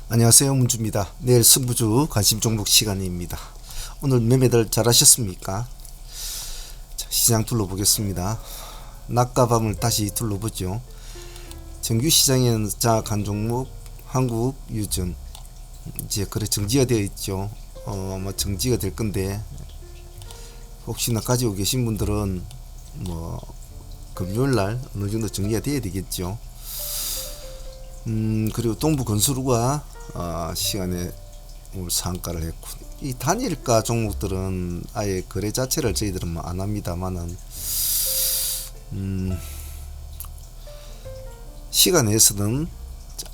안녕하세요, 문주입니다. 내일 승부주 관심 종목 시간입니다. 오늘 매매들 잘 하셨습니까? 자, 시장 둘러보겠습니다. 낮과 밤을 다시 둘러보죠. 정규 시장에는 장악한 종목 한국유전 이제 거래 정지가 되어 있죠. 아마 정지가 될 건데 혹시나 가지고 계신 분들은 뭐 금요일날 어느 정도 정리가 돼야 되겠죠. 그리고 동부건설과 시간에 오늘 상가를 했고, 이 단일가 종목들은 아예 거래 자체를 저희들은 안 합니다만은 시간에서는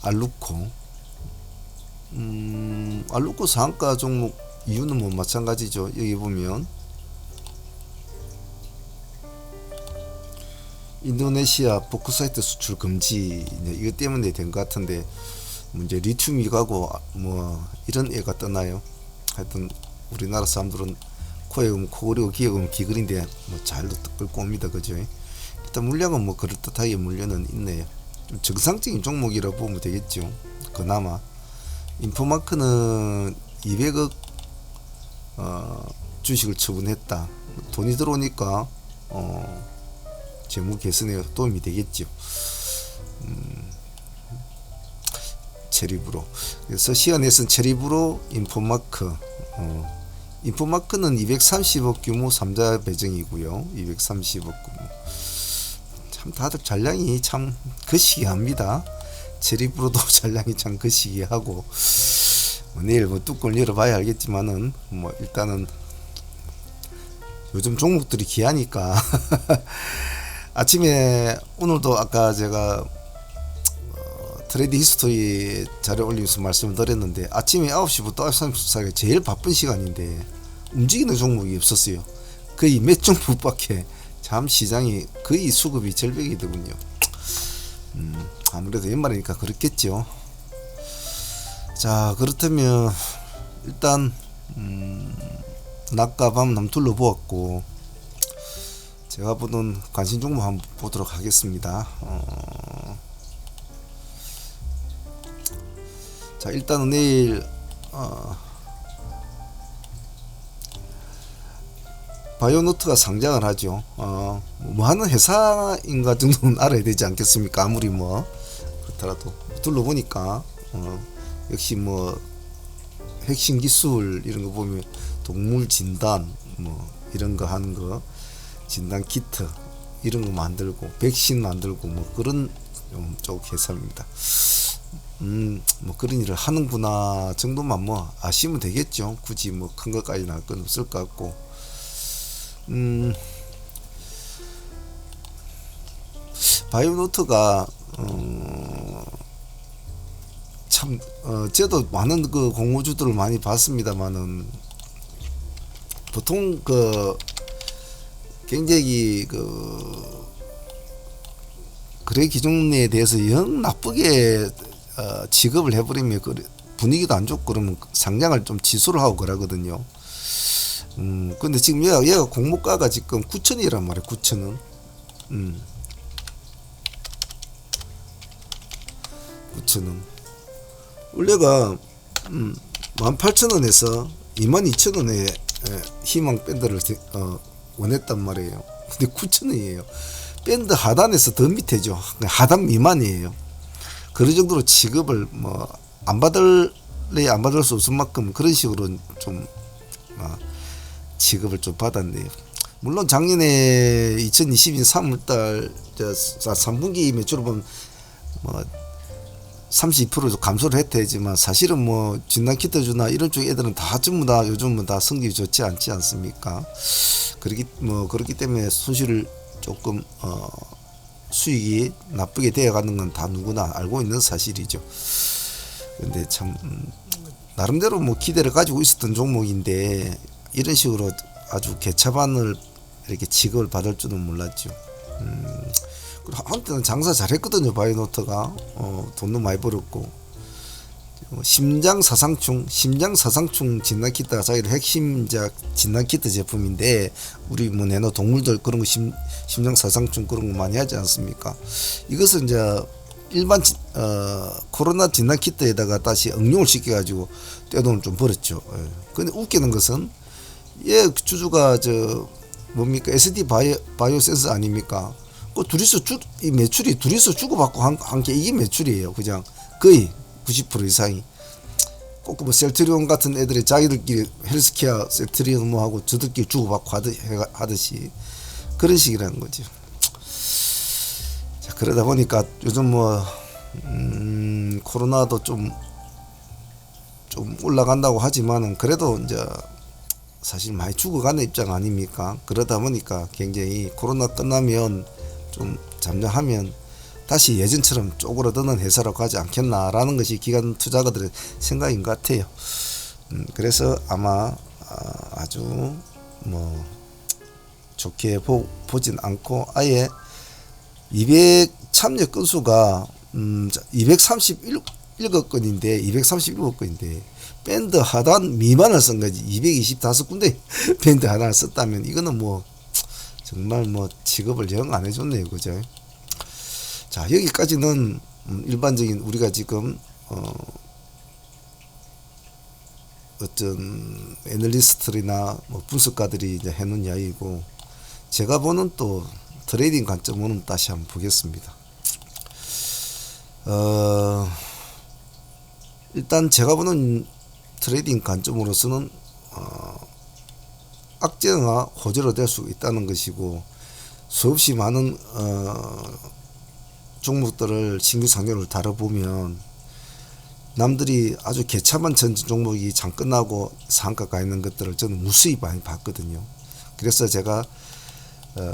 알루코 알루코 상가 종목 이유는 뭐 마찬가지죠. 여기 보면 인도네시아 보크사이트 수출 금지 이것 때문에 된 것 같은데 이제 리튬이 가고 뭐 이런 애가 떠나요. 하여튼 우리나라 사람들은 코에 코 그리고 기에 기그린데 뭐 잘도 끌고 옵니다. 그죠? 일단 물량은 뭐 그럴듯하게 물려는 있네요. 좀 정상적인 종목이라 보면 되겠죠. 그나마 인포마크는 200억 주식을 처분했다. 돈이 들어오니까 재무 개선에 도움이 되겠죠. 체리브로. 그래서 시간에서는 체리브로 인포마크. 인포마크는 230억 규모 3자 배정이고요. 230억 규모. 참 다들 잔량이 참 거시기합니다. 체리브로도 잔량이 참 거시기하고 내일 뭐 뚜껑을 열어봐야 알겠지만은 뭐 일단은 요즘 종목들이 귀하니까 아침에 오늘도 아까 제가 트레이드 히스토리 자료 올리면서 말씀을 드렸는데 아침에 9시부터 9시 30분 사이가 제일 바쁜 시간인데 움직이는 종목이 없었어요. 거의 몇 종목밖에. 참 시장이 거의 수급이 절벽이더군요. 아무래도 연말이니까 그렇겠죠. 자, 그렇다면 일단 낮과 밤 한번 둘러보았고 제가 보던 관심 종목 한번 보도록 하겠습니다. 자, 일단은 내일 바이오노트가 상장을 하죠. 뭐 하는 회사인가 정도는 알아야 되지 않겠습니까? 아무리 뭐 그렇더라도 둘러보니까 역시 뭐 핵심 기술 이런 거 보면 동물 진단 뭐 이런 거 하는 거 진단 키트 이런 거 만들고 백신 만들고 뭐 그런 쪽 회사입니다. 뭐 그런 일을 하는구나 정도만 뭐 아시면 되겠죠. 굳이 뭐 큰 것까지는 할 건 없을 것 같고. 바이오노트가 참 저도 많은 그 공모주들을 많이 봤습니다만은 보통 그 굉장히 그 거래 기준에 대해서 영 나쁘게 취급을 해버리면 분위기도 안 좋고 그러면 상장을 좀 취소를 하고 그러거든요. 근데 지금 얘가 공모가가 지금 9천이란 말이야. 9천원. 9천원. 원래가 18,000원에서 22,000원에 희망 밴드를 원했단 말이에요. 근데 9천원이에요. 밴드 하단에서 더 밑에죠. 하단 미만이에요. 그런 정도로 취급을 뭐 안 받을래 안 받을 수 없을 만큼 그런 식으로 좀 취급을 좀 받았네요. 물론 작년에 2022년 3월달 3분기 매출을 보면 뭐 32% 감소를 했대지만 사실은 뭐 진단키트주나 이런 쪽 애들은 다 전부 다 요즘은 다 성적이 좋지 않지 않습니까? 그렇기 때문에 손실을 조금 수익이 나쁘게 되어가는 건 다 누구나 알고 있는 사실이죠. 근데 참 나름대로 뭐 기대를 가지고 있었던 종목인데 이런 식으로 아주 개차반을 이렇게 취급을 받을 줄은 몰랐죠. 한때는 장사 잘했거든요. 바이오노트가 돈도 많이 벌었고 심장사상충 진단키트가 자기들 핵심 진단키트 제품인데 우리 뭐 내노 동물들 그런 거 심장사상충 그런 거 많이 하지 않습니까? 이것은 이제 일반 코로나 진단 키트에다가 다시 응용을 시켜가지고 떼돈을 좀 벌었죠. 예. 근데 웃기는 것은 얘 주주가 저 뭡니까 SD 바이오 센서 아닙니까? 그 둘이서 이 매출이 둘이서 주고받고 한 게 이게 매출이에요. 그냥 거의 90% 이상이. 꼭 뭐 셀트리온 같은 애들이 자기들끼리 헬스케어 셀트리온 뭐 하고 저들끼리 주고받고 하듯이 그런 식이라는 거죠. 자, 그러다 보니까 요즘 뭐 코로나도 좀 올라간다고 하지만은 그래도 이제 사실 많이 죽어가는 입장 아닙니까? 그러다 보니까 굉장히 코로나 끝나면 좀 잠잠하면 다시 예전처럼 쪼그러드는 회사로 가지 않겠나라는 것이 기관 투자가들의 생각인 것 같아요. 그래서 아마 아주 뭐 좋게 보진 않고 아예 200 참여 건수가 231건인데 231건인데 밴드 하단 미만을 쓴 거지. 225군데 밴드 하나를 썼다면 이거는 뭐 정말 뭐 직업을 영 안 해줬네요. 그죠? 자, 여기까지는 일반적인 우리가 지금 어떤 애널리스트나 뭐 분석가들이 이제 해놓은 이야기고, 제가 보는 또 트레이딩 관점으로는 다시 한번 보겠습니다. 일단 제가 보는 트레이딩 관점으로서는 악재나 호재로 될 수 있다는 것이고, 수없이 많은 종목들을 신규 상장을 다뤄보면 남들이 아주 개차만 전진 종목이 장 끝나고 상한가 가 있는 것들을 저는 무수히 많이 봤거든요. 그래서 제가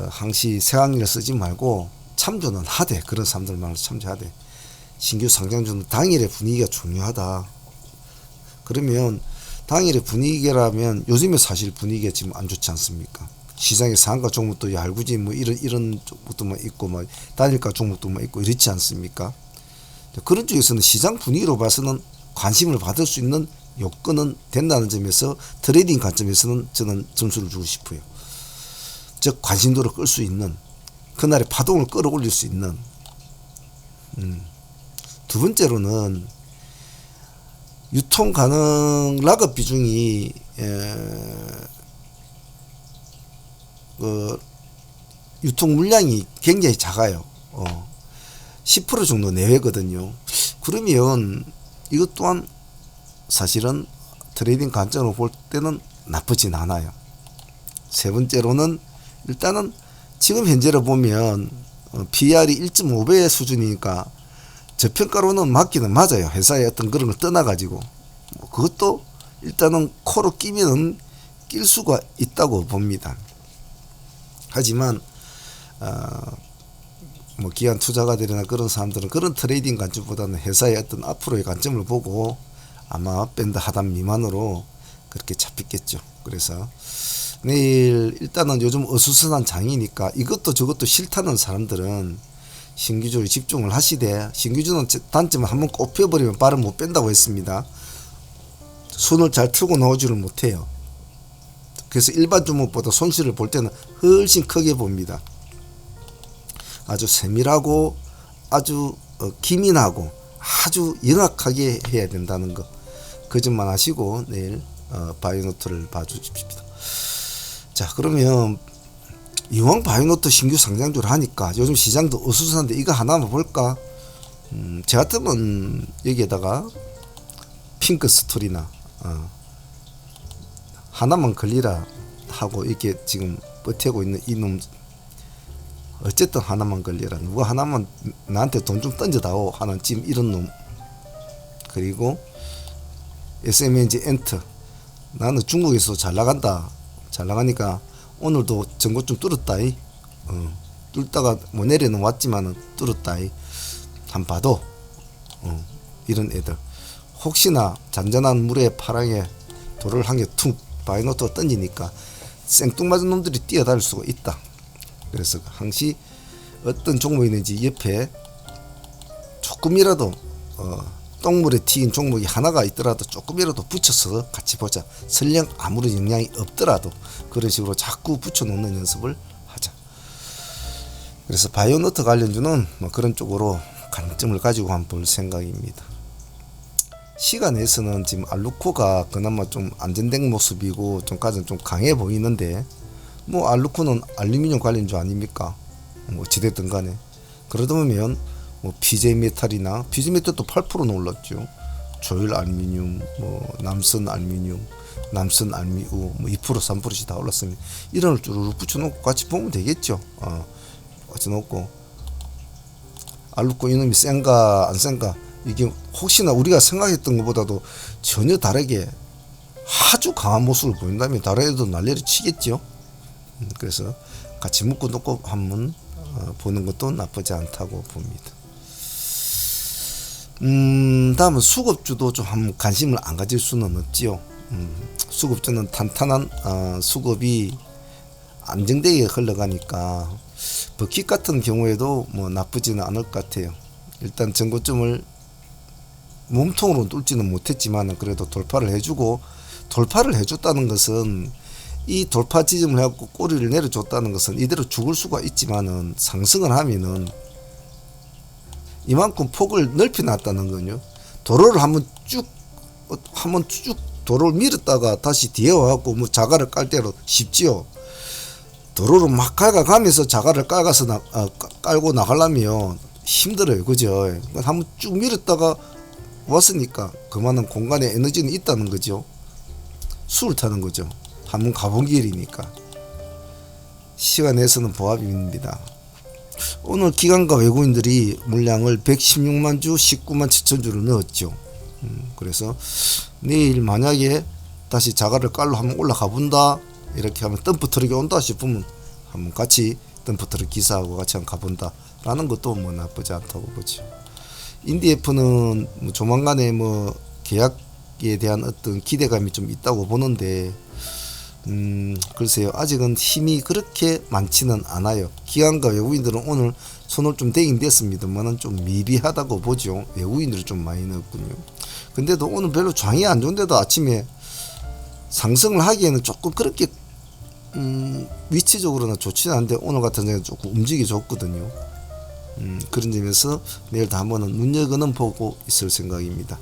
항시 세강리를 쓰지 말고 참조는 하되, 그런 사람들만 참조하되, 신규 상장주는 당일의 분위기가 중요하다. 그러면 당일의 분위기라면 요즘에 사실 분위기가 지금 안 좋지 않습니까? 시장의 상한가 종목도 얄궂이 뭐 이런 종목도만 있고 뭐 단일가 종목도만 있고 이렇지 않습니까? 그런 쪽에서는 시장 분위기로 봐서는 관심을 받을 수 있는 요건은 된다는 점에서 트레이딩 관점에서는 저는 점수를 주고 싶어요. 즉 관심도를 끌 수 있는, 그날의 파동을 끌어올릴 수 있는. 두 번째로는 유통 가능 락업 비중이 유통 물량이 굉장히 작아요. 10% 정도 내외거든요. 그러면 이것 또한 사실은 트레이딩 관점으로 볼 때는 나쁘진 않아요. 세 번째로는 일단은 지금 현재로 보면 PR이 1.5배 수준이니까 저평가로는 맞기는 맞아요. 회사의 어떤 그런 걸 떠나가지고 그것도 일단은 코로 끼면은 낄 수가 있다고 봅니다. 하지만 뭐 기관 투자가들이나 그런 사람들은 그런 트레이딩 관점보다는 회사의 어떤 앞으로의 관점을 보고 아마 밴드 하단 미만으로 그렇게 잡혔겠죠. 그래서 내일 일단은 요즘 어수선한 장이니까 이것도 저것도 싫다는 사람들은 신규주에 집중을 하시되, 신규주는 단점은 한번 꼽혀버리면 발을 못 뺀다고 했습니다. 손을 잘 틀고 나오지를 못해요. 그래서 일반 종목보다 손실을 볼 때는 훨씬 크게 봅니다. 아주 세밀하고 아주 기민하고 아주 영악하게 해야 된다는 거, 그 점만 아시고 내일 바이오노트를 봐주십시오. 자, 그러면 이왕 바이오노트 신규 상장주를 하니까 요즘 시장도 어수선한데 이거 하나만 볼까? 제 같으면 여기에다가 핑크 스토리나 하나만 걸리라 하고 이렇게 지금 버티고 있는 이놈, 어쨌든 하나만 걸리라, 누가 하나만 나한테 돈 좀 던져다오 하는 지금 이런 놈, 그리고 SMNG 엔터, 나는 중국에서 잘 나간다, 잘 나가니까 오늘도 전고 좀 뚫었다. 뚫다가 뭐 내려는 왔지만은 뚫었다. 한 봐도 이런 애들 혹시나 잔잔한 물에 파랑에 돌을 한 개 툭 바이노트가 던지니까 생뚱맞은 놈들이 뛰어다닐 수가 있다. 그래서 항시 어떤 종목이 있는지 옆에 조금이라도 똥물에 튀긴 종목이 하나가 있더라도 조금이라도 붙여서 같이 보자. 설령 아무런 영향이 없더라도 그런 식으로 자꾸 붙여놓는 연습을 하자. 그래서 바이오노트 관련주는 뭐 그런 쪽으로 관점을 가지고 한번 볼 생각입니다. 시간에서는 지금 알루코가 그나마 좀 안전된 모습이고 좀 가장 좀 강해 보이는데, 뭐 알루코는 알루미늄 관련주 아닙니까? 뭐 어찌됐든 간에 그러다 보면 뭐 PJ메탈이나 PJ메탈도 8%는 올랐죠. 조일 알루미늄, 뭐 남선 알루미늄, 남선 알미우 뭐 2% 3%씩 다 올랐습니다. 이런 걸 쭈르륵 붙여놓고 같이 보면 되겠죠. 붙여놓고 알루코 이놈이 센가 안 센가, 이게 혹시나 우리가 생각했던 것보다도 전혀 다르게 아주 강한 모습을 보인다면 다른 애도 난리를 치겠죠. 그래서 같이 묶어 놓고 한번 보는 것도 나쁘지 않다고 봅니다. 다음은 수급주도 좀 한번 관심을 안 가질 수는 없지요. 수급주는 탄탄한 수급이 안정되게 흘러가니까 버킷 같은 경우에도 뭐 나쁘지는 않을 것 같아요. 일단 전고점을 몸통으로 뚫지는 못했지만 그래도 돌파를 해줬다는 것은, 이 돌파 지점을 해갖고 꼬리를 내려줬다는 것은 이대로 죽을 수가 있지만은 상승을 하면은 이만큼 폭을 넓혀놨다는 거요. 도로를 한번 쭉 도로를 밀었다가 다시 뒤에 와갖고 뭐 자갈을 깔 때로 쉽지요. 도로를 막 갉아가면서 자갈을 깔고 나가려면 힘들어요. 그죠? 한번 쭉 밀었다가 왔으니까 그만한 공간에 에너지는 있다는 거죠. 수를 타는 거죠. 한번 가본 길이니까. 시간 내에서는 보합입니다. 오늘 기관과 외국인들이 물량을 116만 주 19만 7천 주를 넣었죠. 그래서 내일 만약에 다시 자갈을 깔로 한번 올라가 본다, 이렇게 하면 덤프 트럭이 온다 싶으면 한번 같이 덤프 트럭 기사하고 같이 한번 가본다 라는 것도 뭐 나쁘지 않다고 보죠. 인디에프는 뭐 조만간에 뭐 계약에 대한 어떤 기대감이 좀 있다고 보는데, 글쎄요, 아직은 힘이 그렇게 많지는 않아요. 기관과 외국인들은 오늘 손을 좀 대긴 됐습니다만은 좀 미비하다고 보죠. 외국인들이 좀 많이 넣었군요. 근데도 오늘 별로 장이 안 좋은데도 아침에 상승을 하기에는 조금 그렇게 위치적으로는 좋지는 않은데 오늘 같은 경우는 조금 움직이 좋거든요. 그런 점에서 내일도 한번은 눈여겨는 보고 있을 생각입니다.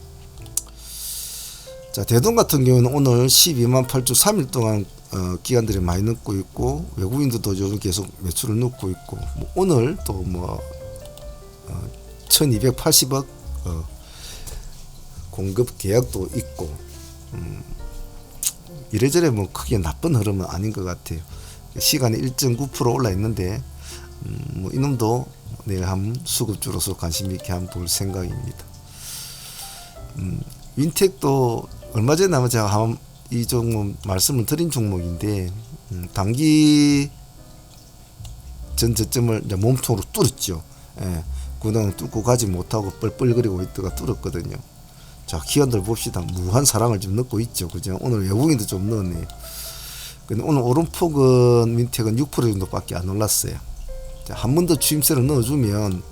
자, 대동 같은 경우는 오늘 12만 8주 3일 동안 기관들이 많이 넣고 있고, 외국인들도 요즘 계속 매출을 넣고 있고, 뭐 오늘 또 뭐 1280억 공급 계약도 있고, 이래저래 뭐 크게 나쁜 흐름은 아닌 것 같아요. 시간이 1.9% 올라 있는데 뭐 이놈도 내일 한번 수급주로서 관심 있게 한번 볼 생각입니다. 윈텍도 얼마 전에 아마 제가 한번 이 종목 말씀을 드린 종목인데, 단기 전 저점을 이제 몸통으로 뚫었죠. 예, 그동안 뚫고 가지 못하고 뻘뻘거리고 있다가 뚫었거든요. 자, 기관들 봅시다. 무한 사랑을 좀 넣고 있죠. 그죠? 오늘 외국인도 좀 넣었네요. 근데 오늘 오른폭은 윈텍은 6% 정도밖에 안 올랐어요. 한 번 더 추임새를 넣어주면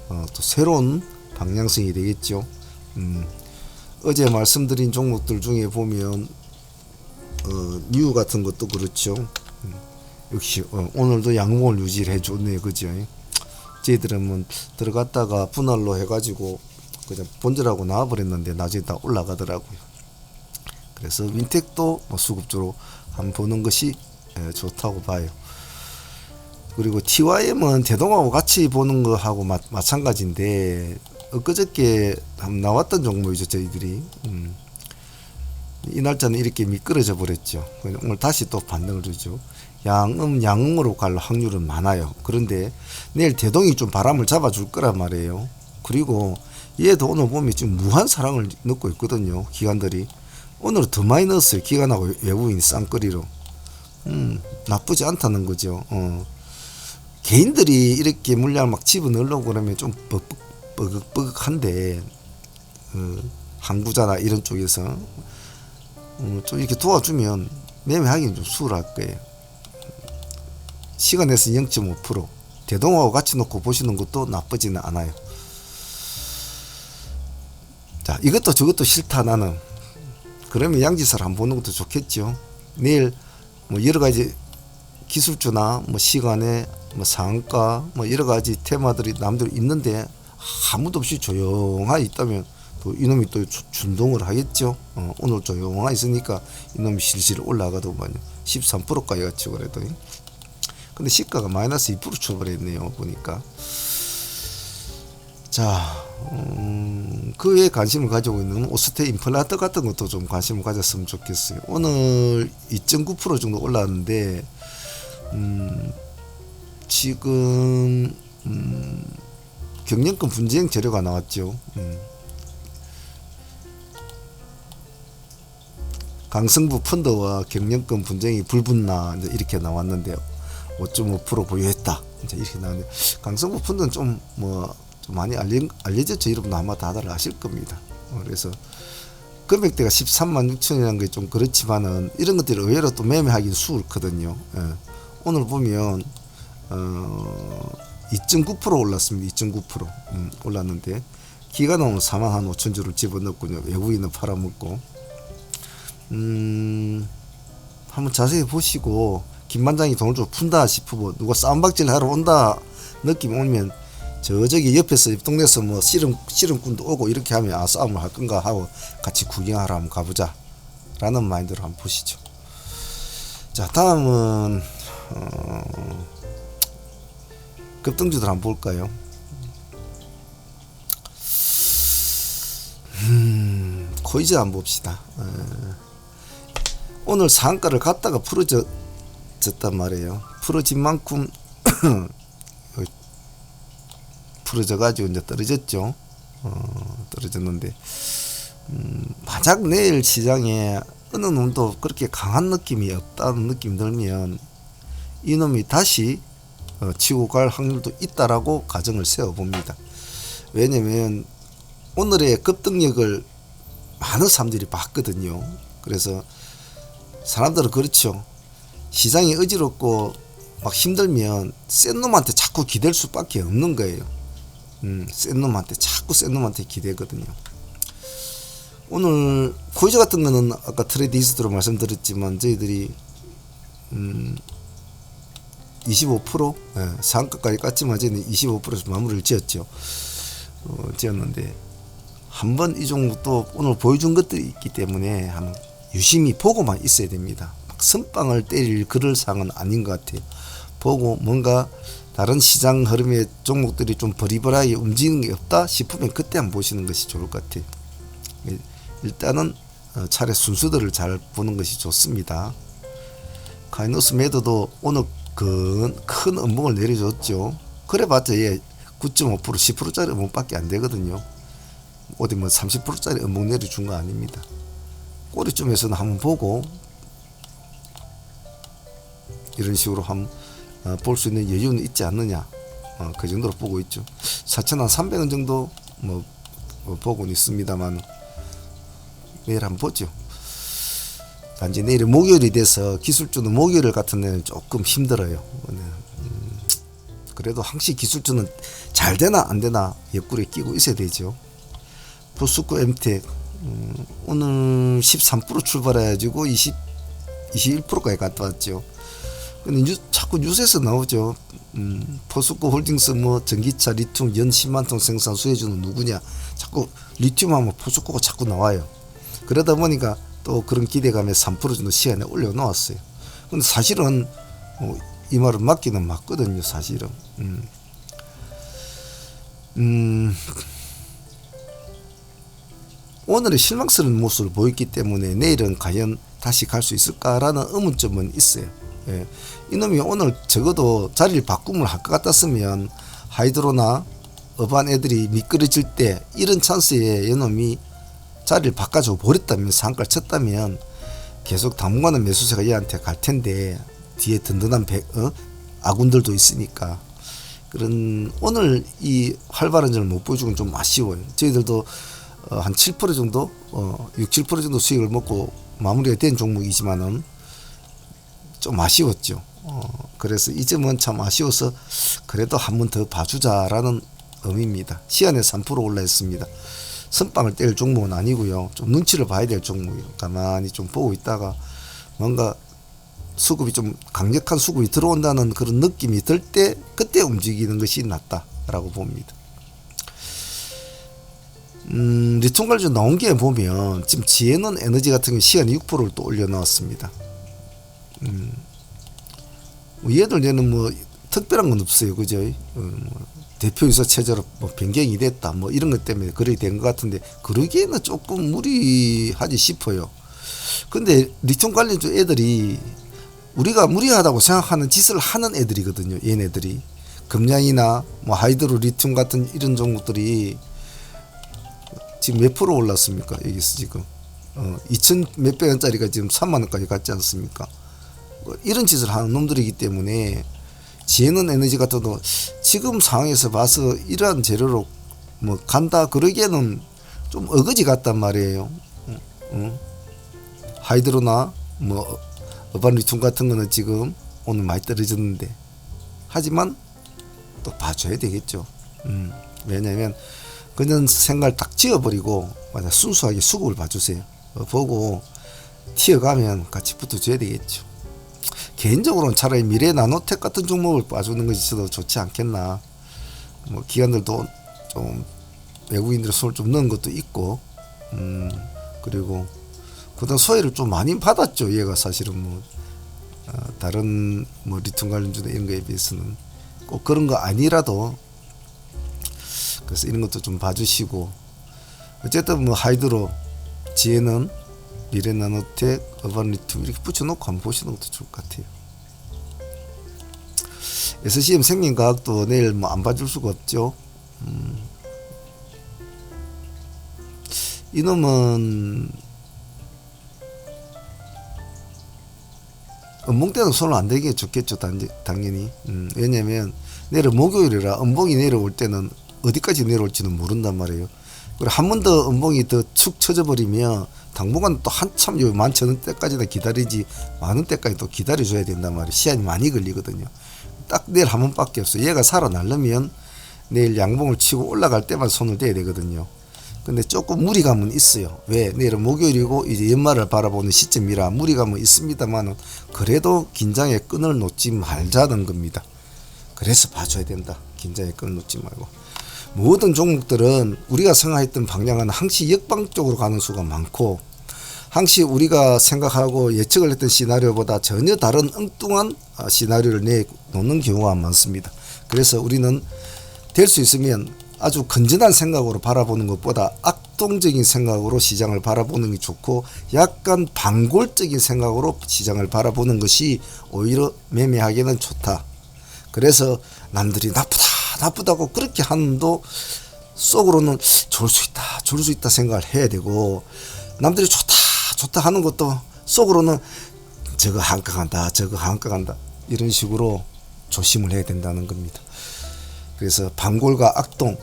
또 새로운 방향성이 되겠죠. 어제 말씀드린 종목들 중에 보면 뉴 같은 것도 그렇죠. 역시 오늘도 양봉을 유지를 해줬네요. 그죠? 저희들은 뭐 들어갔다가 분할로 해가지고 그냥 본질하고 나와버렸는데 나중에 다 올라가더라고요. 그래서 윈텍도 뭐 수급주로 한번 보는 것이 좋다고 봐요. 그리고 TYM은 대동하고 같이 보는 거하고 마찬가지인데, 엊그저께 한번 나왔던 종목이죠. 저희들이 이 날짜는 이렇게 미끄러져 버렸죠. 오늘 다시 또 반등을 주죠. 양음으로 갈 확률은 많아요. 그런데 내일 대동이 좀 바람을 잡아줄 거란 말이에요. 그리고 얘도 오늘 보면 지금 무한 사랑을 넣고 있거든요. 기관들이 오늘 더 많이 넣었어요. 기관하고 외국인 쌍거리로. 나쁘지 않다는 거죠. 개인들이 이렇게 물량을 막 집어넣으려고 그러면 좀 뻐극뻐극한데, 항구자나 이런 쪽에서 좀 이렇게 도와주면 매매하기는 좀 수월할 거예요. 시간에서 0.5% 대동하고 같이 놓고 보시는 것도 나쁘지는 않아요. 자, 이것도 저것도 싫다 나는. 그러면 양지사를 한번 보는 것도 좋겠죠. 내일 뭐 여러 가지 기술주나 뭐 시간에 뭐 상한가 뭐 여러 가지 테마들이 남들 있는데 아무도 없이 조용하게 있다면 또 이놈이 또 준동을 하겠죠. 오늘 조용하게 있으니까 이놈이 실실 올라가더만요. 13%까지 갔죠. 그래도. 근데 시가가 마이너스 2% 출발했네요. 보니까. 자, 그에 관심을 가지고 있는 오스테 임플란트 같은 것도 좀 관심을 가졌으면 좋겠어요. 오늘 2.9% 정도 올랐는데, 지금, 경영권 분쟁 재료가 나왔죠. 강성부 펀드와 경영권 분쟁이 불붙나, 이제 이렇게 나왔는데요. 5.5% 보유했다. 이제 이렇게 나왔는데, 강성부 펀드는 좀 많이 알려졌죠. 여러분 아마 다들 아실 겁니다. 그래서 금액대가 13만 6천이라는 게 좀 그렇지만은 이런 것들이 의외로 또 매매하기 수월거든요. 예. 오늘 보면 2.9% 올랐습니다. 2.9% 올랐는데 기관은 오늘 4만 한 5천 주를 집어넣었군요. 외국인은 팔아먹고. 한번 자세히 보시고 김반장이 돈을 좀 푼다 싶으면 누가 싸움박질 하러 온다 느낌 오면 저기 옆에서 옆 동네에서 뭐 씨름꾼도 오고 이렇게 하면 아 싸움을 할 건가 하고 같이 구경하러 한번 가보자 라는 마인드로 한번 보시죠. 자, 다음은 급등주들 한번 볼까요? 코이즈 한번 봅시다. 오늘 상한가를 갔다가 풀어졌단 말이에요. 풀어진 만큼 풀어져가지고 이제 떨어졌죠. 떨어졌는데 만약 내일 시장에 어느 놈도 그렇게 강한 느낌이 없다는 느낌 들면 이놈이 다시 치고 갈 확률도 있다라고 가정을 세워봅니다. 왜냐면 오늘의 급등력을 많은 사람들이 봤거든요. 그래서 사람들은 그렇죠. 시장이 어지럽고 막 힘들면 센 놈한테 자꾸 기댈 수밖에 없는 거예요. 센 놈한테 자꾸 센 놈한테 기대거든요. 오늘 코이즈 같은 거는 아까 트레이드 히스토리로 말씀드렸지만 저희들이 25% 상한가까지 깠지만 저희는 25%에서 마무리를 지었죠. 지었는데 한번 이 종목 또 오늘 보여준 것들이 있기 때문에 한번 유심히 보고만 있어야 됩니다. 막 선빵을 때릴 그럴 상은 아닌 것 같아요. 보고 뭔가 다른 시장 흐름의 종목들이 좀 버리버라하게 움직이는 게 없다 싶으면 그때 한번 보시는 것이 좋을 것 같아요. 일단은 차례 순서들을 잘 보는 것이 좋습니다. 카이노스 매도도 오늘 큰 음봉을 내려줬죠. 그래봤자 얘 9.5% 10%짜리 음봉밖에 안 되거든요. 어디 뭐 30%짜리 음봉 내려준 거 아닙니다. 꼬리쯤에서는 한번 보고 이런 식으로 한번 볼 수 있는 여유는 있지 않느냐, 그 정도로 보고 있죠. 4,300원 정도 보고는 있습니다만 내일 한번 보죠. 단지 내일 목요일이 돼서 기술주는 목요일 같은 데는 조금 힘들어요. 그래도 항시 기술주는 잘 되나 안 되나 옆구리에 끼고 있어야 되죠. 포스코 엠텍 오늘 13% 출발해가지고 21%까지 갔다 왔죠. 근데 자꾸 뉴스에서 나오죠. 포스코 홀딩스 뭐 전기차 리튬 연 10만 톤 생산 수혜주는 누구냐. 자꾸 리튬 하면 포스코가 자꾸 나와요. 그러다 보니까 또 그런 기대감에 3% 정도 시간에 올려놓았어요. 근데 사실은 이 말은 맞기는 맞거든요. 사실은. 오늘의 실망스러운 모습을 보였기 때문에 내일은 과연 다시 갈 수 있을까라는 의문점은 있어요. 예. 이놈이 오늘 적어도 자리를 바꿈을 할 것 같았으면 하이드로나 어반 애들이 미끄러질 때 이런 찬스에 이놈이 자리를 바꿔줘 버렸다면 상가를 쳤다면 계속 당분간은 매수세가 얘한테 갈 텐데 뒤에 든든한 아군들도 있으니까 그런 오늘 이 활발한 점을 못 보여주고는 좀 아쉬워요. 저희들도 한 7% 정도 6, 7% 정도 수익을 먹고 마무리가 된 종목이지만은 좀 아쉬웠죠. 그래서 이 점은 참 아쉬워서 그래도 한 번 더 봐주자라는 의미입니다. 시간에 3% 올라했습니다. 선빵을 뗄 종목은 아니고요. 좀 눈치를 봐야 될 종목이에요. 가만히 좀 보고 있다가 뭔가 수급이 좀 강력한 수급이 들어온다는 그런 느낌이 들 때 그때 움직이는 것이 낫다라고 봅니다. 리튬 관련 나온 게 보면 지금 지혜는 에너지 같은 경우 시간 6%를 또 올려놨습니다. 뭐 얘들 얘는 뭐 특별한 건 없어요, 그죠? 뭐 대표이사 체제로 뭐 변경이 됐다, 뭐 이런 것 때문에 그렇게 된 것 같은데 그러기에는 조금 무리하지 싶어요. 근데 리튬 관련주 애들이 우리가 무리하다고 생각하는 짓을 하는 애들이거든요. 얘네들이 금양이나 뭐 하이드로 리튬 같은 이런 종목들이 지금 몇 프로 올랐습니까? 여기서 지금 2천 몇백 원짜리가 지금 3만 원까지 갔지 않습니까? 뭐 이런 짓을 하는 놈들이기 때문에 지혜는 에너지 같아도 지금 상황에서 봐서 이러한 재료로 뭐 간다 그러기에는 좀 어거지 같단 말이에요. 하이드로나 뭐 어반 리튬 같은 거는 지금 오늘 많이 떨어졌는데 하지만 또 봐줘야 되겠죠. 왜냐면 그냥 생각을 딱 지어버리고 만약 순수하게 수급을 봐주세요. 보고 튀어가면 같이 붙어줘야 되겠죠. 개인적으로는 차라리 미래 나노텍 같은 종목을 봐주는 것이 더 좋지 않겠나. 뭐 기관들도 좀 외국인들의 손을 좀 넣은 것도 있고, 그리고 그다음 소외를 좀 많이 받았죠. 얘가 사실은 뭐 다른 뭐 리튬 관련주나 이런 거에 비해서는 꼭 그런 거 아니라도 그래서 이런 것도 좀 봐주시고 어쨌든 뭐 하이드로 지혜는 미래 나노텍 어반 리튬 이렇게 붙여놓고 한번 보시는 것도 좋을 것 같아요. SCM 생명과학도 내일 뭐 안 봐줄 수가 없죠. 이놈은 음봉 때는 손을 안 대게 좋겠죠. 당연히. 왜냐면 내일 목요일이라 음봉이 내려올 때는 어디까지 내려올지는 모른단 말이에요. 그리고 한 번 더 음봉이 더 축 쳐져 버리면 당분간 또 한참 11,000원 때까지나 기다리지 많은 때까지 또 기다려줘야 된단 말이에요. 시간이 많이 걸리거든요. 딱 내일 한 번밖에 없어요. 얘가 살아나려면 내일 양봉을 치고 올라갈 때만 손을 대야 되거든요. 근데 조금 무리감은 있어요. 왜? 내일은 목요일이고 이제 연말을 바라보는 시점이라 무리감은 있습니다만 그래도 긴장의 끈을 놓지 말자는 겁니다. 그래서 봐줘야 된다. 긴장의 끈을 놓지 말고. 모든 종목들은 우리가 생각했던 방향은 항시 역방 쪽으로 가는 수가 많고 항시 우리가 생각하고 예측을 했던 시나리오보다 전혀 다른 엉뚱한 시나리오를 내놓는 경우가 많습니다. 그래서 우리는 될 수 있으면 아주 건전한 생각으로 바라보는 것보다 악동적인 생각으로 시장을 바라보는 게 좋고 약간 반골적인 생각으로 시장을 바라보는 것이 오히려 매매하기는 좋다. 그래서 남들이 나쁘다고 그렇게 하는도 속으로는 좋을 수 있다 생각을 해야 되고 남들이 좋다 하는 것도 속으로는 저거 한가간다 이런 식으로 조심을 해야 된다는 겁니다. 그래서 반골과 악동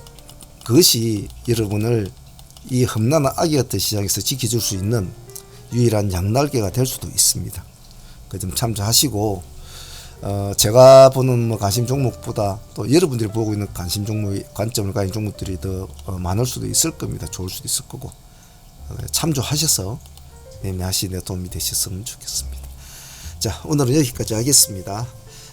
그것이 여러분을 이 험난한 악의 같은 시장에서 지켜줄 수 있는 유일한 양날개가 될 수도 있습니다. 그 점 참조하시고 제가 보는 뭐 관심 종목보다 또 여러분들이 보고 있는 관심 종목의 관점을 가진 종목들이 더 많을 수도 있을 겁니다. 좋을 수도 있을 거고 참조하셔서 매매하시는 데 도움이 되셨으면 좋겠습니다. 자, 오늘은 여기까지 하겠습니다.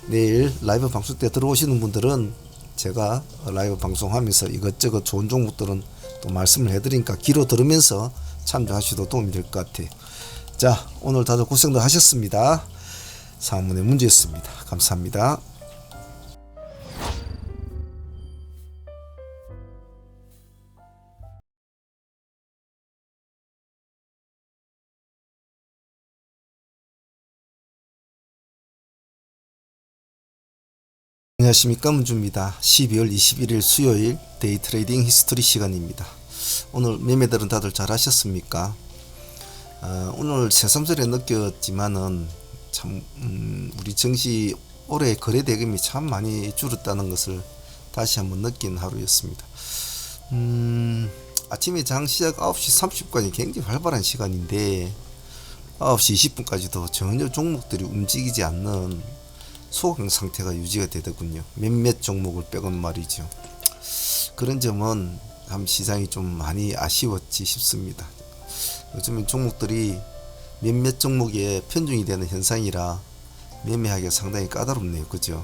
내일 라이브 방송 때 들어오시는 분들은 제가 라이브 방송하면서 이것저것 좋은 종목들은 또 말씀을 해드리니까 귀로 들으면서 참조하셔도 도움이 될 것 같아요. 자, 오늘 다들 고생들 하셨습니다. 상문의 문제였습니다. 감사합니다. 안녕하십니까, 문주입니다. 12월 21일 수요일 데이 트레이딩 히스토리 시간입니다. 오늘 매매들은 다들 잘 하셨습니까? 오늘 새삼스레 느꼈지만은 참 우리 증시 올해 거래 대금이 참 많이 줄었다는 것을 다시 한번 느낀 하루였습니다. 아침에 장 시작 9시 30분까지 굉장히 활발한 시간인데 9시 20분까지도 전혀 종목들이 움직이지 않는 소강 상태가 유지가 되더군요. 몇몇 종목을 빼고는 말이죠. 그런 점은 참 시장이 좀 많이 아쉬웠지 싶습니다. 요즘엔 종목들이 몇몇 종목에 편중이 되는 현상이라 매매하기가 상당히 까다롭네요. 그죠?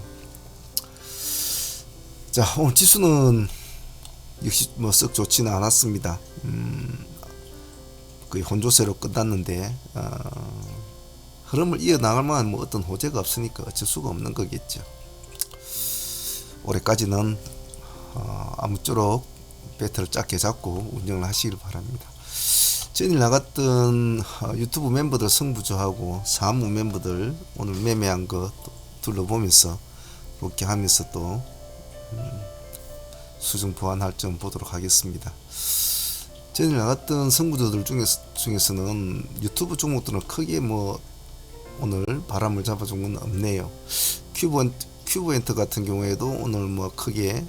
자, 오늘 지수는 역시 뭐 썩 좋지는 않았습니다. 거의 혼조세로 끝났는데 흐름을 이어나갈 만한 뭐 어떤 호재가 없으니까 어쩔 수가 없는 거겠죠. 올해까지는 아무쪼록 배터를 작게 잡고 운영을 하시길 바랍니다. 전일 나갔던 유튜브 멤버들 승부조하고 사무 멤버들 오늘 매매한 거 둘러보면서 이렇게 하면서 또 수중 보완할 점 보도록 하겠습니다. 전일 나갔던 승부조들 중에서는 유튜브 종목들은 크게 뭐 오늘 바람을 잡아준 건 없네요. 큐브엔터 같은 경우에도 오늘 뭐 크게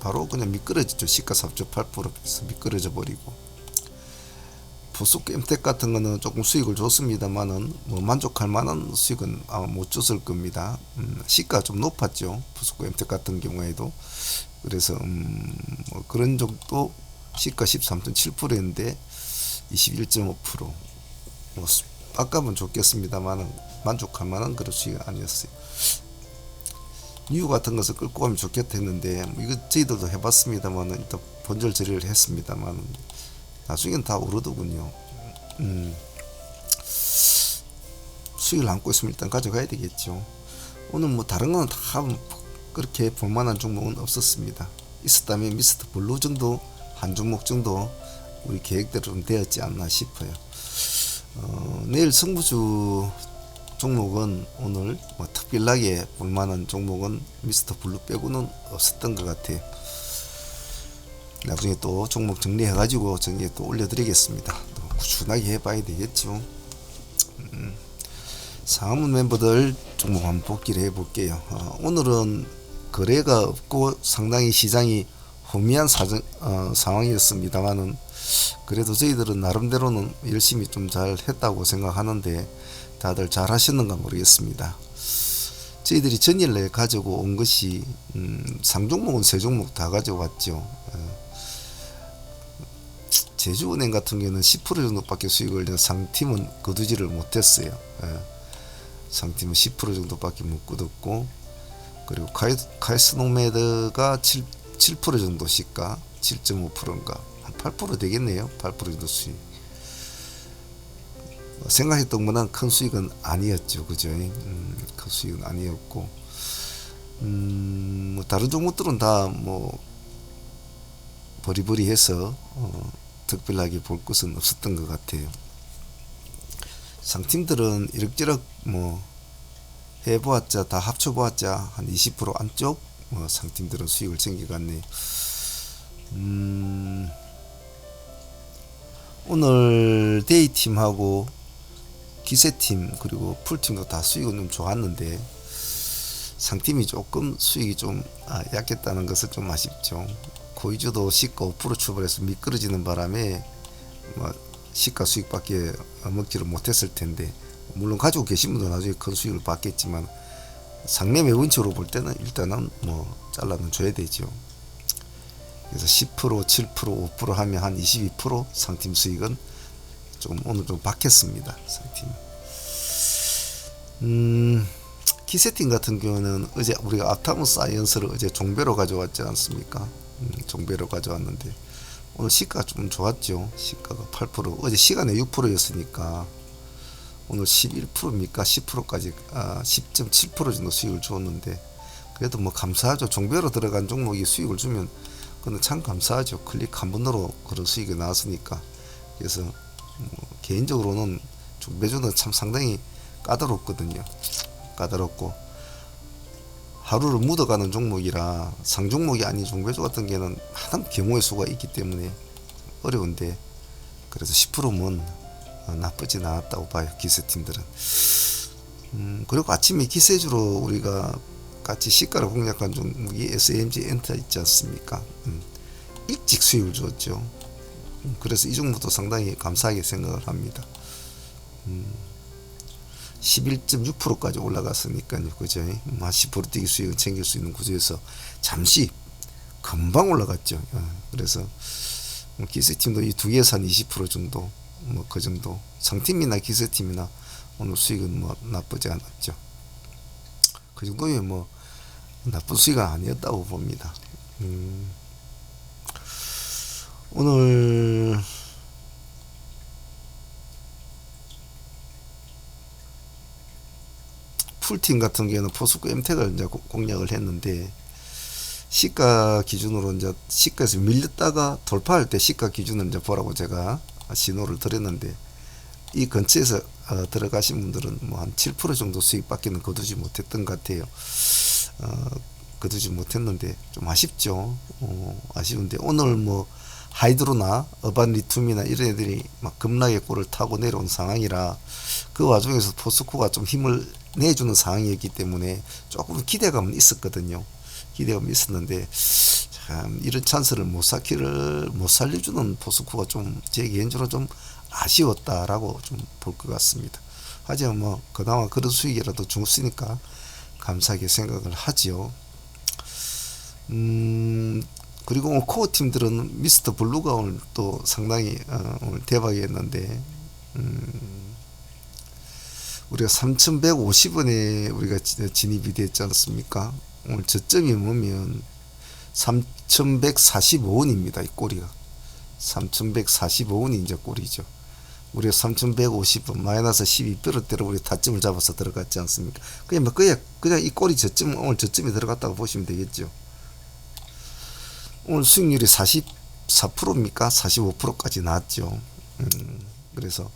바로 그냥 미끄러지죠. 시가 4.8%에서 미끄러져 버리고, 부속 엠텍 같은 거는 조금 수익을 줬습니다만은 뭐 만족할 만한 수익은 아마 못 줬을 겁니다. 시가 좀 높았죠. 부속 엠텍 같은 경우에도. 그래서 뭐 그런 정도 시가 13.7%인데 21.5%. 뭐 아까면 좋겠습니다만은 만족할 만한 그런 수익은 아니었어요. 뉴 같은 것을 끌고 가면 좋겠다 했는데 뭐 이거 저희들도 해봤습니다만은 일단 본절 처리를 했습니다만 나중엔 다 오르더군요. 수익을 안고 있으면 일단 가져가야 되겠죠. 오늘 뭐 다른 거는 다 그렇게 볼만한 종목은 없었습니다. 있었다면 미스터 블루 정도 한 종목 정도 우리 계획대로 좀 되었지 않나 싶어요. 내일 승부주 종목은 오늘 뭐 특별하게 볼만한 종목은 미스터 블루 빼고는 없었던 것 같아요. 나중에 또 종목 정리해가지고 정리해 또 올려드리겠습니다. 또 꾸준하게 해봐야 되겠죠. 상무 멤버들 종목 한번 복귀를 해볼게요. 오늘은 거래가 없고 상당히 시장이 호미한 상황이었습니다만은 그래도 저희들은 나름대로는 열심히 좀 잘 했다고 생각하는데 다들 잘 하셨는가 모르겠습니다. 저희들이 전일에 가지고 온 것이 상종목은 세 종목 다 가지고 왔죠. 제주은행 같은 경우는 10% 정도밖에 수익을 낸 상팀은 거두지를 못했어요. 상팀은 10% 정도밖에 못 거뒀고, 그리고 카이스노메드가 7% 정도 시가 7.5%인가 한 8% 되겠네요. 8% 정도 수익. 생각했던 것보다 큰 수익은 아니었죠. 그죠? 큰 수익은 아니었고, 뭐 다른 종목들은 다 뭐 버리버리해서 특별하게 볼 것은 없었던 것 같아요. 상팀들은 이럭저럭 뭐 해보았자 다 합쳐보았자 한 20% 안쪽 뭐 상팀들은 수익을 챙겨갔네요. 오늘 데이팀하고 기세팀 그리고 풀팀도 다 수익은 좀 좋았는데 상팀이 조금 수익이 좀 약했다는 것은 좀 아쉽죠. 고이주도 시가 5% 출발해서 미끄러지는 바람에 뭐 시가 수익밖에 먹지를 못했을 텐데, 물론 가지고 계신 분도 나중에 큰 수익을 받겠지만 상매매 원칙으로 볼 때는 일단은 뭐 잘라는 줘야 되죠. 그래서 10%, 7%, 5% 하면 한 22% 상팀 수익은 좀 오늘 좀 박혔습니다. 상팀. 키세팅 같은 경우는 어제 우리가 아타무 사이언스를 어제 종배로 가져왔지 않습니까? 종배로 가져왔는데 오늘 시가가 좀 좋았죠. 시가가 8%, 어제 시간에 6%였으니까 오늘 11%입니까? 10%까지 10.7% 정도 수익을 주었는데 그래도 뭐 감사하죠. 종배로 들어간 종목이 수익을 주면 그건 참 감사하죠. 클릭 한 번으로 그런 수익이 나왔으니까. 그래서 개인적으로는 종배주는 참 상당히 까다롭거든요. 까다롭고 하루를 묻어가는 종목이라 상종목이 아닌 종배주 같은 경우는 많은 경우의 수가 있기 때문에 어려운데, 그래서 10%면 나쁘진 않았다고 봐요. 기세팀들은. 그리고 아침에 기세주로 우리가 같이 시가를 공략한 종목이 SMG 엔터 있지 않습니까? 일찍 수익을 줬죠. 그래서 이 종목도 상당히 감사하게 생각을 합니다. 11.6%까지 올라갔으니까요. 그죠? 한 10% 뛰기 수익을 챙길 수 있는 구조에서 잠시 금방 올라갔죠. 그래서 기세팀도 이 두 개에서 한 20% 정도, 뭐 그 정도. 상팀이나 기세팀이나 오늘 수익은 뭐 나쁘지 않았죠. 그 정도면 뭐 나쁜 수익은 아니었다고 봅니다. 오늘 풀팀 같은 경우는 포스코 엠텍을 이제 공략을 했는데, 시가 기준으로 이제 시가에서 밀렸다가 돌파할 때 시가 기준을 이제 보라고 제가 신호를 드렸는데, 이 근처에서 들어가신 분들은 뭐 한 7% 정도 수익밖에는 거두지 못했던 것 같아요. 거두지 못했는데 좀 아쉽죠. 아쉬운데 오늘 뭐 하이드로나 어반 리튬이나 이런 애들이 막 급락의 꼴을 타고 내려온 상황이라, 그 와중에서 포스코가 좀 힘을 내주는 상황이었기 때문에 조금 기대감은 있었거든요. 기대감이 있었는데 참 이런 찬스를 못 살려주는 포스코가 좀 제 개인적으로 좀 아쉬웠다라고 좀 볼 것 같습니다. 하지만 뭐 그나마 그런 수익이라도 줬으니까 감사하게 생각을 하지요. 그리고 오늘 코어 팀들은 미스터 블루가 오늘 또 상당히 오늘 대박이었는데, 우리가 3,150원에 우리가 진입이 됐지 않습니까? 오늘 저점이 뭐면 3,145원입니다. 이 꼬리가 3,145원이 이제 꼬리죠. 우리가 3,150원 마이너스 12%대로 우리 타점을 잡아서 들어갔지 않습니까? 그냥 뭐 그냥 이 꼬리 저점, 오늘 저점에 들어갔다고 보시면 되겠죠. 오늘 수익률이 44%입니까? 45%까지 나왔죠. 그래서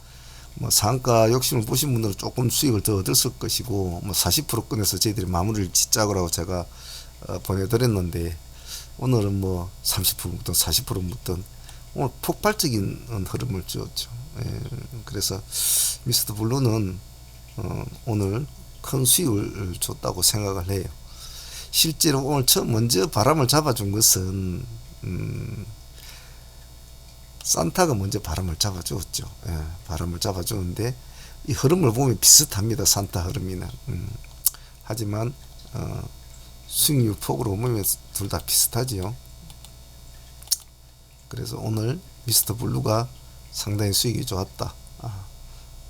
뭐 상가 욕심을 보신 분들은 조금 수익을 더 얻었을 것이고, 뭐 40%권에서 저희들이 마무리를 짓자고 제가 보내드렸는데, 오늘은 뭐 30% 묻든 40% 묻든 오늘 폭발적인 흐름을 주었죠. 그래서 미스터 블루는 오늘 큰 수익을 줬다고 생각을 해요. 실제로 오늘 먼저 바람을 잡아준 것은 산타가 먼저 바람을 잡아주었죠. 바람을 잡아주는데 이 흐름을 보면 비슷합니다. 산타 흐름이는. 하지만 수익률 폭으로 보면 둘 다 비슷하지요. 그래서 오늘 미스터 블루가 상당히 수익이 좋았다,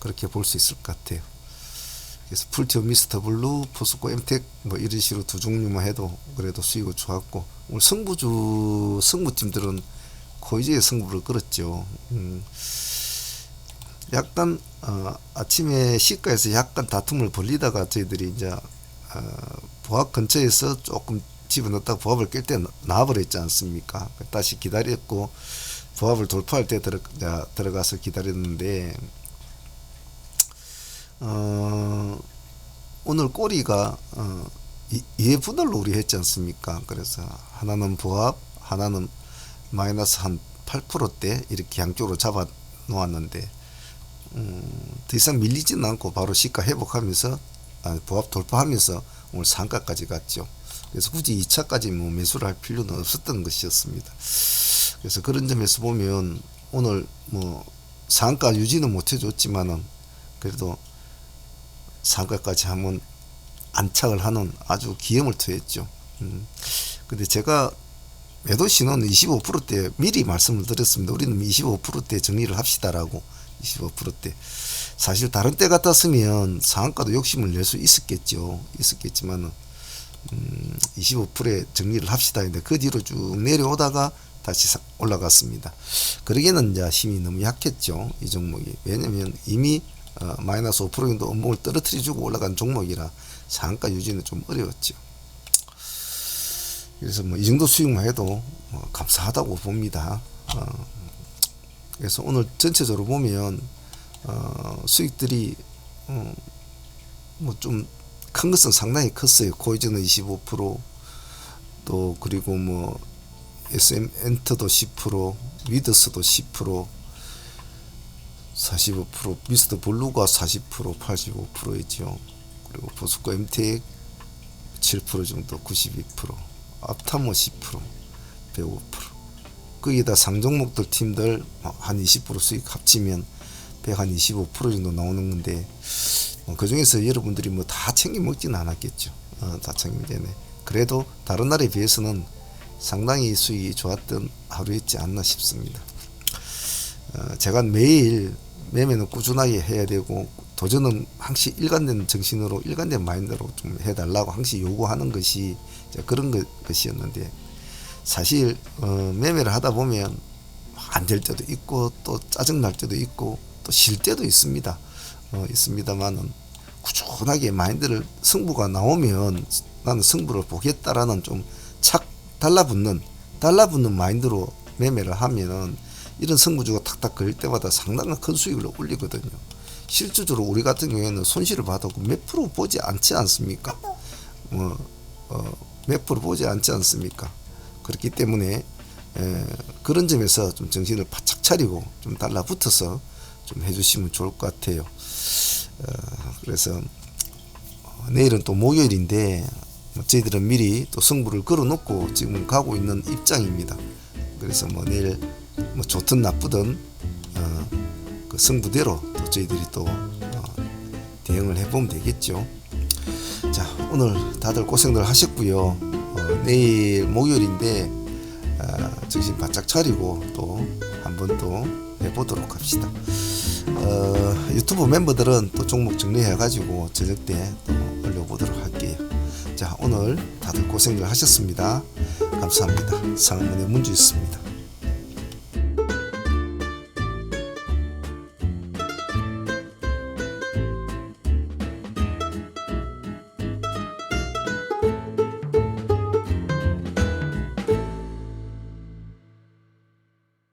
그렇게 볼 수 있을 것 같아요. 그래서 풀티어 미스터 블루, 포스코 엠텍 뭐 이런 식으로 두 종류만 해도 그래도 수익이 좋았고, 오늘 승부팀들은 코이즈의 승부를 끌었죠. 약간 아침에 시가에서 약간 다툼을 벌리다가 저희들이 이제 보합 근처에서 조금 집어넣었다가 보합을 깰 때 나와버렸지 않습니까? 다시 기다렸고 보합을 돌파할 때 들어가서 기다렸는데, 오늘 꼬리가 2분할로 우리 했지 않습니까? 그래서 하나는 보합, 하나는 마이너스 한 8%대 이렇게 양쪽으로 잡아 놓았는데, 더 이상 밀리지는 않고 바로 시가 회복하면서 보합 돌파하면서 오늘 상가까지 갔죠. 그래서 굳이 2차까지 뭐 매수를 할 필요는 없었던 것이었습니다. 그래서 그런 점에서 보면 오늘 뭐 상가 유지는 못 해줬지만은 그래도 상가까지 한번 안착을 하는 아주 기염을 토했죠. 근데 제가 매도 신호는 25%대 미리 말씀을 드렸습니다. 우리는 25%대 정리를 합시다라고. 25%대. 사실 다른 때 같았으면 상한가도 욕심을 낼 수 있었겠지만은 25%에 정리를 합시다 했는데, 그 뒤로 쭉 내려오다가 다시 올라갔습니다. 그러기에는 이제 힘이 너무 약했죠, 이 종목이. 왜냐면 이미 마이너스 5% 정도 업목을 떨어뜨려주고 올라간 종목이라 상한가 유지는 좀 어려웠죠. 그래서 뭐 이 정도 수익만 해도 감사하다고 봅니다. 그래서 오늘 전체적으로 보면 수익들이 뭐 좀 큰 것은 상당히 컸어요. 코이즈는 25%, 또 그리고 뭐 SM 엔터도 10%, 위더스도 10%, 45%, 미스터 블루가 40%, 85%였죠. 그리고 포스코 엠텍 7% 정도, 92%, 앞타모 10%, 105%. 거기다 상종목들 팀들 한 20% 수익 합치면 125% 정도 나오는 건데, 그 중에서 여러분들이 뭐 다 챙겨 먹지는 않았겠죠. 다 챙겨 먹지는. 그래도 다른 날에 비해서는 상당히 수익이 좋았던 하루였지 않나 싶습니다. 제가 매일 매매는 꾸준하게 해야 되고, 도전은 항시 일관된 정신으로, 일관된 마인드로 좀 해달라고 항시 요구하는 것이 그런 것이었는데, 사실 매매를 하다 보면 안 될 때도 있고 또 짜증 날 때도 있고 또 쉴 때도 있습니다. 있습니다만은 꾸준하게 마인드를 승부가 나오면 나는 승부를 보겠다라는 좀 착 달라붙는 마인드로 매매를 하면은 이런 승부주가 탁탁 걸릴 때마다 상당한 큰 수익을 올리거든요. 실질적으로 우리 같은 경우에는 손실을 받아도 몇 프로 보지 않지 않습니까? 몇 프로 보지 않지 않습니까? 그렇기 때문에 그런 점에서 좀 정신을 바짝 차리고 좀 달라붙어서 좀 해주시면 좋을 것 같아요. 그래서 내일은 또 목요일인데 저희들은 미리 또 승부를 걸어놓고 지금 가고 있는 입장입니다. 그래서 뭐 내일 뭐 좋든 나쁘든 그 승부대로 또 저희들이 또 대응을 해보면 되겠죠. 자, 오늘 다들 고생들 하셨고요. 내일 목요일인데 정신 바짝 차리고 또 한번 또 해보도록 합시다. 유튜브 멤버들은 또 종목 정리해 가지고 저녁 때 또 올려보도록 할게요. 자, 오늘 다들 고생들 하셨습니다. 감사합니다. 상문의 문주였습니다.